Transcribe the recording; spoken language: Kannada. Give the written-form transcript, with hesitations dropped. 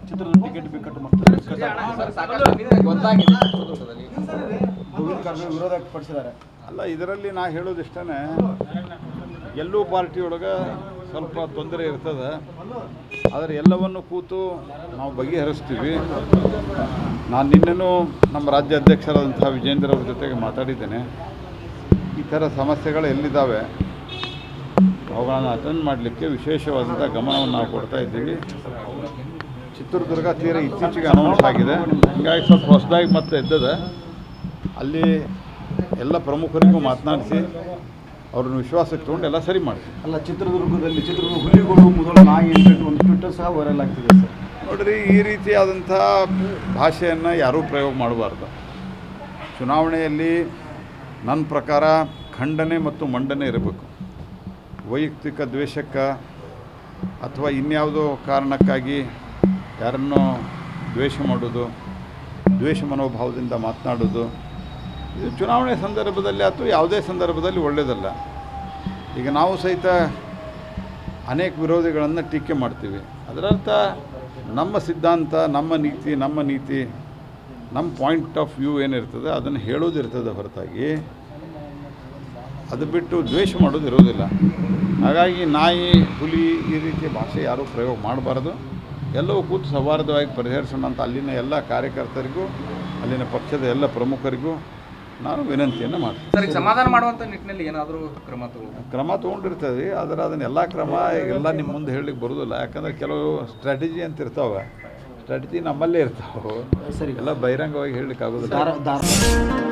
ಚಿತ್ರದ ಟಿಕೆಟ್ ಬಿಕ್ಕಟ್ಟು ವಿರೋಧ ಪಡಿಸಿದ್ದಾರೆ. ಅಲ್ಲ, ಇದರಲ್ಲಿ ನಾ ಹೇಳೋದಿಷ್ಟೇ, ಎಲ್ಲೂ ಪಾರ್ಟಿಯೊಳಗೆ ಸ್ವಲ್ಪ ತೊಂದರೆ ಇರ್ತದೆ, ಆದರೆ ಎಲ್ಲವನ್ನು ಕೂತು ನಾವು ಬಗೆಹರಿಸ್ತೀವಿ. ನಾನು ನಿನ್ನೆನೂ ನಮ್ಮ ರಾಜ್ಯ ಅಧ್ಯಕ್ಷರಾದಂಥ ವಿಜೇಂದ್ರ ಅವ್ರ ಜೊತೆಗೆ ಮಾತಾಡಿದ್ದೇನೆ. ಈ ಥರ ಸಮಸ್ಯೆಗಳು ಎಲ್ಲಿದ್ದಾವೆ ಅವುಗಳನ್ನು ಅಟೆಂಡ್ ಮಾಡಲಿಕ್ಕೆ ವಿಶೇಷವಾದಂಥ ಗಮನವನ್ನು ನಾವು ಕೊಡ್ತಾ ಇದ್ದೀವಿ. ಚಿತ್ರದುರ್ಗ ತೀರ ಇತ್ತೀಚೆಗೆ ಅನೌನ್ಸ್ ಆಗಿದೆ, ಹೀಗಾಗಿ ಸ್ವಲ್ಪ ಹೊಸದಾಗಿ ಮತ್ತೆ ಎದ್ದದೆ. ಅಲ್ಲಿ ಎಲ್ಲ ಪ್ರಮುಖರಿಗೂ ಮಾತನಾಡಿಸಿ ಅವ್ರನ್ನ ವಿಶ್ವಾಸಕ್ಕೆ ತೊಗೊಂಡು ಎಲ್ಲ ಸರಿ ಮಾಡ್ತೀವಿ. ಅಲ್ಲ, ಚಿತ್ರದುರ್ಗದಲ್ಲಿ ಹುಲಿಗಳು ಮೊದಲು ನಾಯಿ ಅಂತ ಒಂದು ಟ್ವಿಟರ್ ಸಹ ವೈರಲ್ ಆಗ್ತಿದೆ ಸರ್. ನೋಡಿರಿ, ಈ ರೀತಿಯಾದಂಥ ಭಾಷೆಯನ್ನು ಯಾರೂ ಪ್ರಯೋಗ ಮಾಡಬಾರ್ದು. ಚುನಾವಣೆಯಲ್ಲಿ ನನ್ನ ಪ್ರಕಾರ ಖಂಡನೆ ಮತ್ತು ಮಂಡನೆ ಇರಬೇಕು. ವೈಯಕ್ತಿಕ ದ್ವೇಷಕ್ಕೆ ಅಥವಾ ಇನ್ಯಾವುದೋ ಕಾರಣಕ್ಕಾಗಿ ಯಾರನ್ನೋ ದ್ವೇಷ ಮಾಡೋದು, ದ್ವೇಷ ಮನೋಭಾವದಿಂದ ಮಾತನಾಡೋದು, ಇದು ಚುನಾವಣೆ ಸಂದರ್ಭದಲ್ಲಿ ಅಥವಾ ಯಾವುದೇ ಸಂದರ್ಭದಲ್ಲಿ ಒಳ್ಳೆಯದಲ್ಲ. ಈಗ ನಾವು ಸಹಿತ ಅನೇಕ ವಿರೋಧಿಗಳನ್ನು ಟೀಕೆ ಮಾಡ್ತೀವಿ. ಅದರರ್ಥ ನಮ್ಮ ಸಿದ್ಧಾಂತ, ನಮ್ಮ ನೀತಿ, ನಮ್ಮ ಪಾಯಿಂಟ್ ಆಫ್ ವ್ಯೂ ಏನಿರ್ತದೆ ಅದನ್ನು ಹೇಳೋದಿರ್ತದೆ ಹೊರತಾಗಿ ಅದು ಬಿಟ್ಟು ದ್ವೇಷ ಮಾಡೋದು ಇರೋದಿಲ್ಲ. ಹಾಗಾಗಿ ನಾಯಿ, ಹುಲಿ ಈ ರೀತಿಯ ಭಾಷೆ ಯಾರೂ ಪ್ರಯೋಗ ಮಾಡಬಾರ್ದು. ಎಲ್ಲವೂ ಕೂತು ಸೌಹಾರ್ದವಾಗಿ ಪರಿಹರಿಸೋಣ ಅಂತ ಅಲ್ಲಿನ ಎಲ್ಲ ಕಾರ್ಯಕರ್ತರಿಗೂ, ಅಲ್ಲಿನ ಪಕ್ಷದ ಎಲ್ಲ ಪ್ರಮುಖರಿಗೂ ನಾನು ವಿನಂತಿಯನ್ನು ಮಾಡ್ತೀನಿ. ಸಮಾಧಾನ ಮಾಡುವಂಥ ನಿಟ್ಟಿನಲ್ಲಿ ಏನಾದರೂ ಕ್ರಮ ತೊಗೊಂಡಿರ್ತದೆ, ಆದರೆ ಅದನ್ನೆಲ್ಲ ಕ್ರಮ ಎಲ್ಲ ನಿಮ್ಮ ಮುಂದೆ ಹೇಳಲಿಕ್ಕೆ ಬರೋದಿಲ್ಲ. ಯಾಕಂದರೆ ಕೆಲವು ಸ್ಟ್ರಾಟಜಿ ಅಂತ ಇರ್ತಾವೆ, ಸ್ಟ್ರಾಟಜಿ ನಮ್ಮಲ್ಲೇ ಇರ್ತಾವೆ, ಎಲ್ಲ ಬಹಿರಂಗವಾಗಿ ಹೇಳಲಿಕ್ಕೆ ಆಗೋದಿಲ್ಲ.